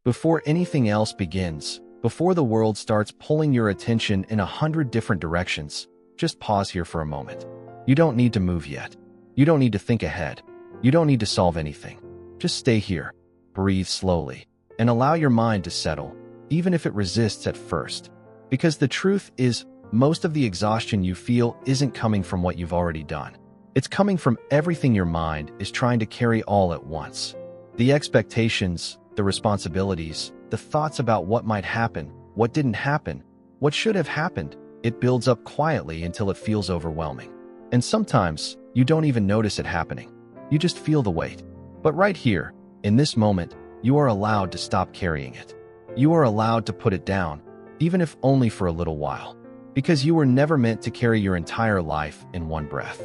Before anything else begins, before the world starts pulling your attention in 100 different directions, just pause here for a moment. You don't need to move yet. You don't need to think ahead. You don't need to solve anything. Just stay here, breathe slowly, and allow your mind to settle, even if it resists at first. Because the truth is, most of the exhaustion you feel isn't coming from what you've already done. It's coming from everything your mind is trying to carry all at once. The expectations, the responsibilities, the thoughts about what might happen, what didn't happen, what should have happened. It builds up quietly until it feels overwhelming. And sometimes, you don't even notice it happening. You just feel the weight. But right here, in this moment, you are allowed to stop carrying it. You are allowed to put it down, even if only for a little while. Because you were never meant to carry your entire life in one breath.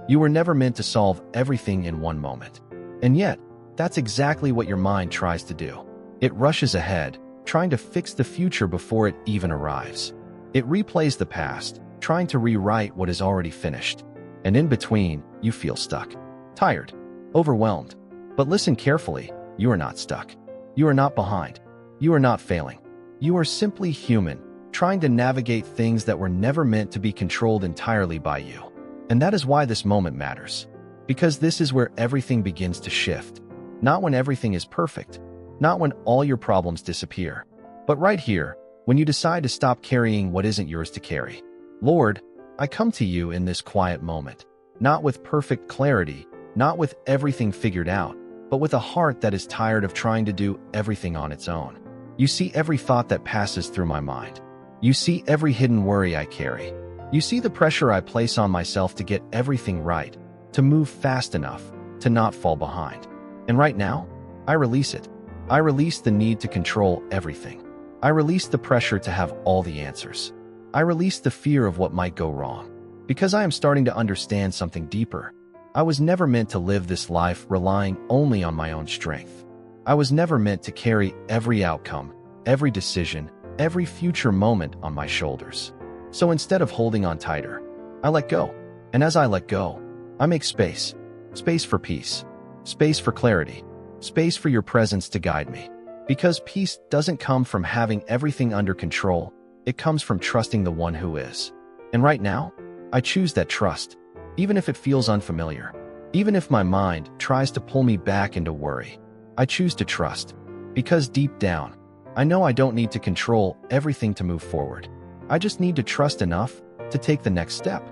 You were never meant to solve everything in one moment. And yet, that's exactly what your mind tries to do. It rushes ahead, trying to fix the future before it even arrives. It replays the past, trying to rewrite what is already finished. And in between, you feel stuck, tired, overwhelmed. But listen carefully, you are not stuck. You are not behind. You are not failing. You are simply human, trying to navigate things that were never meant to be controlled entirely by you. And that is why this moment matters. Because this is where everything begins to shift. Not when everything is perfect. Not when all your problems disappear. But right here, when you decide to stop carrying what isn't yours to carry. Lord, I come to you in this quiet moment. Not with perfect clarity, not with everything figured out, but with a heart that is tired of trying to do everything on its own. You see every thought that passes through my mind. You see every hidden worry I carry. You see the pressure I place on myself to get everything right, to move fast enough, to not fall behind. And right now, I release it. I release the need to control everything. I release the pressure to have all the answers. I release the fear of what might go wrong. Because I am starting to understand something deeper. I was never meant to live this life relying only on my own strength. I was never meant to carry every outcome, every decision, every future moment on my shoulders. So instead of holding on tighter, I let go. And as I let go, I make space. Space for peace. Space for clarity. Space for your presence to guide me. Because peace doesn't come from having everything under control. It comes from trusting the one who is. And right now, I choose that trust, even if it feels unfamiliar. Even if my mind tries to pull me back into worry. I choose to trust. Because deep down, I know I don't need to control everything to move forward. I just need to trust enough to take the next step.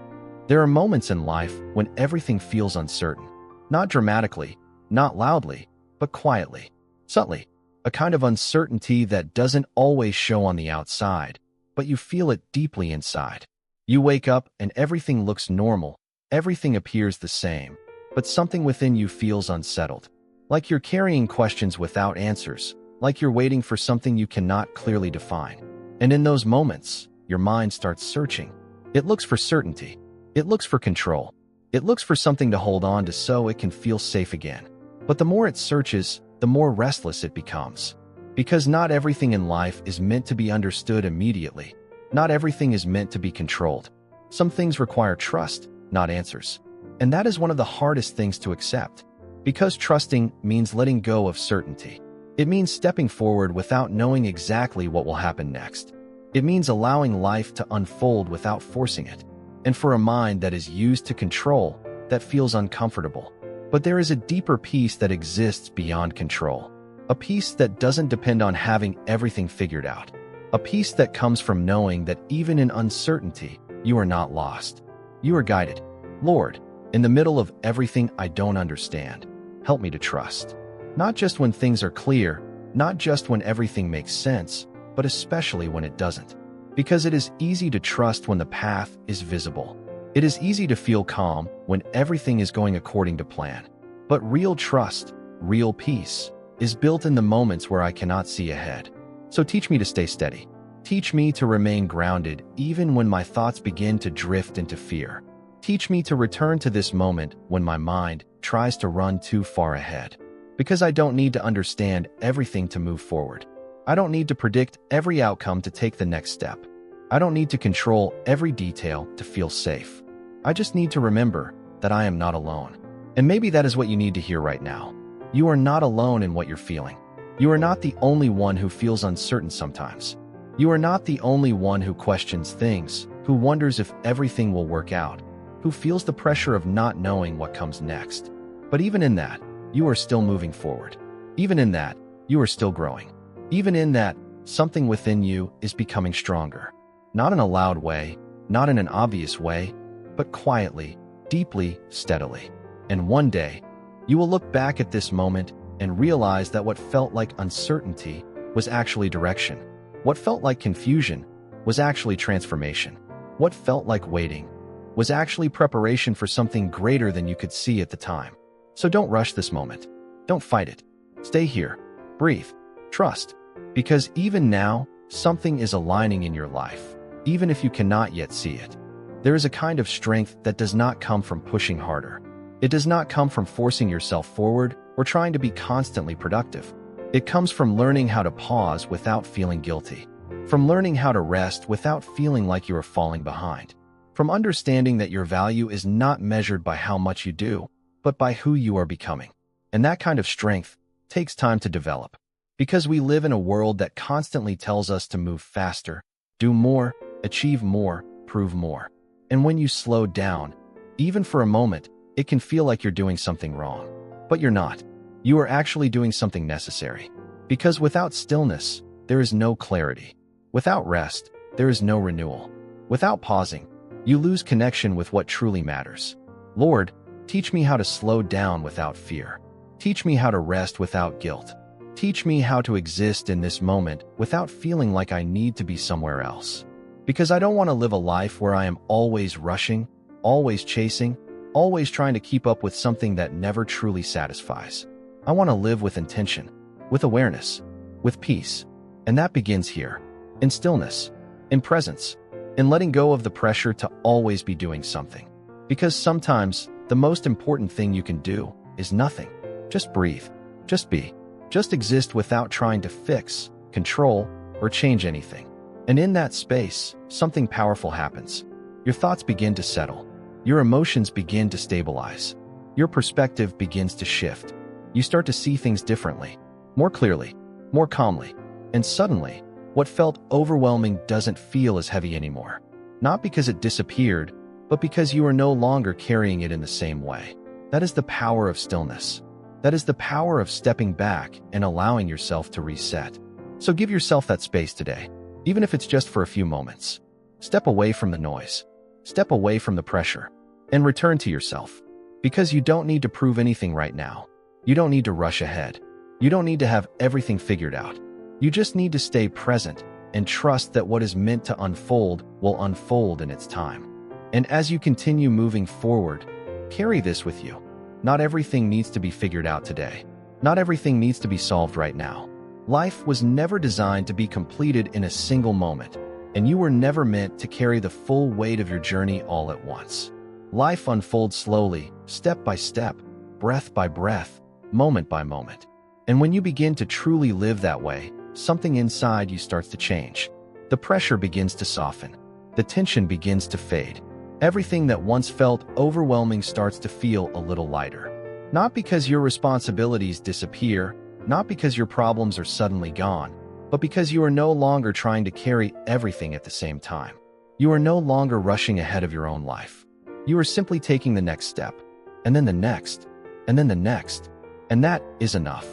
There are moments in life when everything feels uncertain. Not dramatically, not loudly, but quietly, subtly. A kind of uncertainty that doesn't always show on the outside, but you feel it deeply inside. You wake up and everything looks normal, everything appears the same, but something within you feels unsettled. Like you're carrying questions without answers, like you're waiting for something you cannot clearly define. And in those moments, your mind starts searching. It looks for certainty. It looks for control. It looks for something to hold on to so it can feel safe again. But the more it searches, the more restless it becomes. Because not everything in life is meant to be understood immediately. Not everything is meant to be controlled. Some things require trust, not answers. And that is one of the hardest things to accept. Because trusting means letting go of certainty. It means stepping forward without knowing exactly what will happen next. It means allowing life to unfold without forcing it. And for a mind that is used to control, that feels uncomfortable. But there is a deeper peace that exists beyond control. A peace that doesn't depend on having everything figured out. A peace that comes from knowing that even in uncertainty, you are not lost. You are guided. Lord, in the middle of everything I don't understand, help me to trust. Not just when things are clear, not just when everything makes sense, but especially when it doesn't. Because it is easy to trust when the path is visible. It is easy to feel calm when everything is going according to plan. But real trust, real peace, is built in the moments where I cannot see ahead. So teach me to stay steady. Teach me to remain grounded even when my thoughts begin to drift into fear. Teach me to return to this moment when my mind tries to run too far ahead. Because I don't need to understand everything to move forward. I don't need to predict every outcome to take the next step. I don't need to control every detail to feel safe. I just need to remember that I am not alone. And maybe that is what you need to hear right now. You are not alone in what you're feeling. You are not the only one who feels uncertain sometimes. You are not the only one who questions things, who wonders if everything will work out, who feels the pressure of not knowing what comes next. But even in that, you are still moving forward. Even in that, you are still growing. Even in that, something within you is becoming stronger. Not in a loud way, not in an obvious way, but quietly, deeply, steadily. And one day, you will look back at this moment and realize that what felt like uncertainty was actually direction. What felt like confusion was actually transformation. What felt like waiting was actually preparation for something greater than you could see at the time. So don't rush this moment. Don't fight it. Stay here. Breathe. Trust. Because even now, something is aligning in your life, even if you cannot yet see it. There is a kind of strength that does not come from pushing harder. It does not come from forcing yourself forward or trying to be constantly productive. It comes from learning how to pause without feeling guilty, from learning how to rest without feeling like you are falling behind, from understanding that your value is not measured by how much you do, but by who you are becoming. And that kind of strength takes time to develop, because we live in a world that constantly tells us to move faster, do more, achieve more, prove more. And when you slow down, even for a moment, it can feel like you're doing something wrong. But you're not. You are actually doing something necessary. Because without stillness, there is no clarity. Without rest, there is no renewal. Without pausing, you lose connection with what truly matters. Lord, teach me how to slow down without fear. Teach me how to rest without guilt. Teach me how to exist in this moment without feeling like I need to be somewhere else. Because I don't want to live a life where I am always rushing, always chasing, always trying to keep up with something that never truly satisfies. I want to live with intention, with awareness, with peace. And that begins here, in stillness, in presence, in letting go of the pressure to always be doing something. Because sometimes the most important thing you can do is nothing. Just breathe, just be, just exist without trying to fix, control, or change anything. And in that space, something powerful happens. Your thoughts begin to settle. Your emotions begin to stabilize. Your perspective begins to shift. You start to see things differently, more clearly, more calmly. And suddenly, what felt overwhelming doesn't feel as heavy anymore. Not because it disappeared, but because you are no longer carrying it in the same way. That is the power of stillness. That is the power of stepping back and allowing yourself to reset. So give yourself that space today, even if it's just for a few moments. Step away from the noise. Step away from the pressure. And return to yourself. Because you don't need to prove anything right now. You don't need to rush ahead. You don't need to have everything figured out. You just need to stay present and trust that what is meant to unfold will unfold in its time. And as you continue moving forward, carry this with you. Not everything needs to be figured out today. Not everything needs to be solved right now. Life was never designed to be completed in a single moment, and you were never meant to carry the full weight of your journey all at once. Life unfolds slowly, step by step, breath by breath, moment by moment. And when you begin to truly live that way, something inside you starts to change. The pressure begins to soften. The tension begins to fade. Everything that once felt overwhelming starts to feel a little lighter. Not because your responsibilities disappear, not because your problems are suddenly gone, but because you are no longer trying to carry everything at the same time. You are no longer rushing ahead of your own life. You are simply taking the next step, and then the next, and then the next, and that is enough.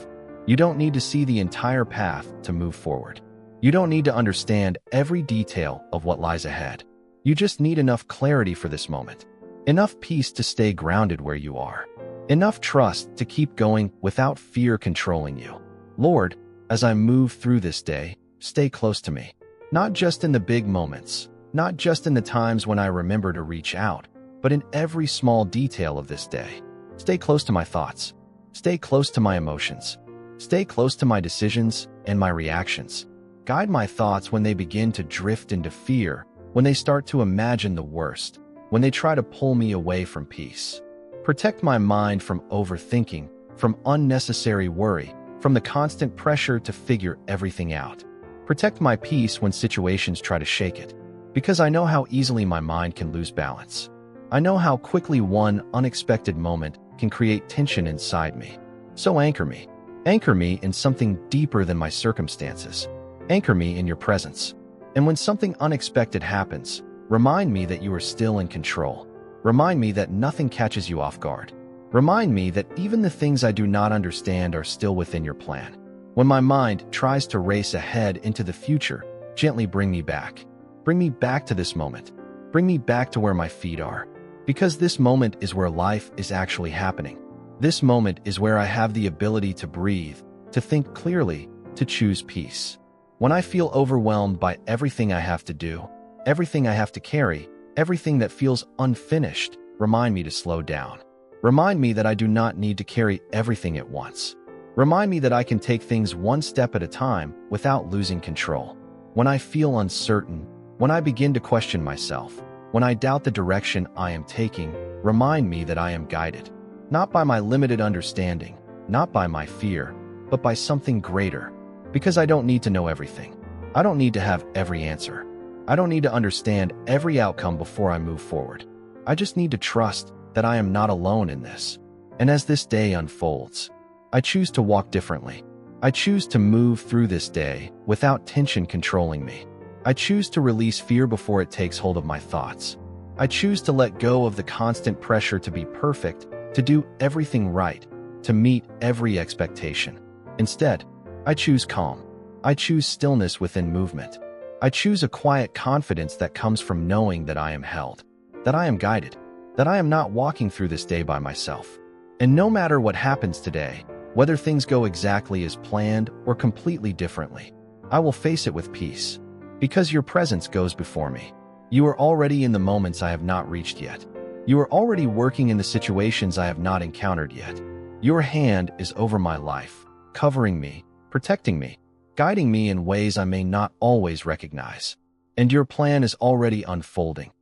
You don't need to see the entire path to move forward. You don't need to understand every detail of what lies ahead. You just need enough clarity for this moment, enough peace to stay grounded where you are, enough trust to keep going without fear controlling you. Lord, as I move through this day, stay close to me. Not just in the big moments, not just in the times when I remember to reach out, but in every small detail of this day. Stay close to my thoughts. Stay close to my emotions. Stay close to my decisions and my reactions. Guide my thoughts when they begin to drift into fear, when they start to imagine the worst, when they try to pull me away from peace. Protect my mind from overthinking, from unnecessary worry, from the constant pressure to figure everything out. Protect my peace when situations try to shake it, because I know how easily my mind can lose balance. I know how quickly one unexpected moment can create tension inside me. So anchor me. Anchor me in something deeper than my circumstances. Anchor me in your presence. And when something unexpected happens, remind me that you are still in control. Remind me that nothing catches you off guard. Remind me that even the things I do not understand are still within your plan. When my mind tries to race ahead into the future, gently bring me back. Bring me back to this moment. Bring me back to where my feet are. Because this moment is where life is actually happening. This moment is where I have the ability to breathe, to think clearly, to choose peace. When I feel overwhelmed by everything I have to do, everything I have to carry, everything that feels unfinished, remind me to slow down. Remind me that I do not need to carry everything at once. Remind me that I can take things one step at a time without losing control. When I feel uncertain, when I begin to question myself, when I doubt the direction I am taking, remind me that I am guided. Not by my limited understanding, not by my fear, but by something greater. Because I don't need to know everything. I don't need to have every answer. I don't need to understand every outcome before I move forward. I just need to trust that I am not alone in this. And as this day unfolds, I choose to walk differently. I choose to move through this day without tension controlling me. I choose to release fear before it takes hold of my thoughts. I choose to let go of the constant pressure to be perfect, to do everything right, to meet every expectation. Instead, I choose calm. I choose stillness within movement. I choose a quiet confidence that comes from knowing that I am held, that I am guided, that I am not walking through this day by myself. And no matter what happens today, whether things go exactly as planned or completely differently, I will face it with peace. Because your presence goes before me. You are already in the moments I have not reached yet. You are already working in the situations I have not encountered yet. Your hand is over my life, covering me, protecting me, guiding me in ways I may not always recognize. And your plan is already unfolding,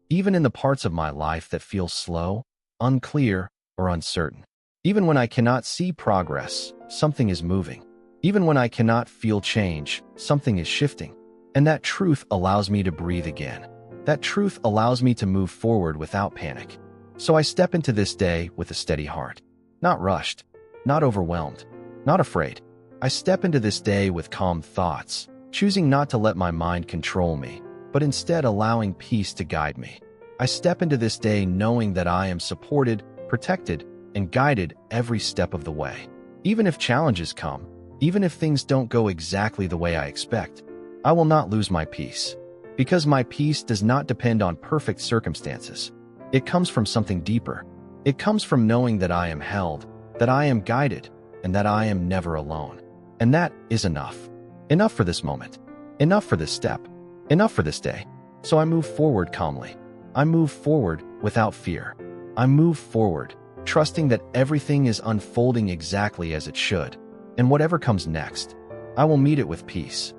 even in the parts of my life that feel slow, unclear, or uncertain. Even when I cannot see progress, something is moving. Even when I cannot feel change, something is shifting. And that truth allows me to breathe again. That truth allows me to move forward without panic. So I step into this day with a steady heart. Not rushed, not overwhelmed, not afraid. I step into this day with calm thoughts, choosing not to let my mind control me, but instead allowing peace to guide me. I step into this day knowing that I am supported, protected, and guided every step of the way. Even if challenges come, even if things don't go exactly the way I expect, I will not lose my peace. Because my peace does not depend on perfect circumstances. It comes from something deeper. It comes from knowing that I am held, that I am guided, and that I am never alone. And that is enough. Enough for this moment. Enough for this step. Enough for this day. So I move forward calmly. I move forward without fear. I move forward, trusting that everything is unfolding exactly as it should. And whatever comes next, I will meet it with peace.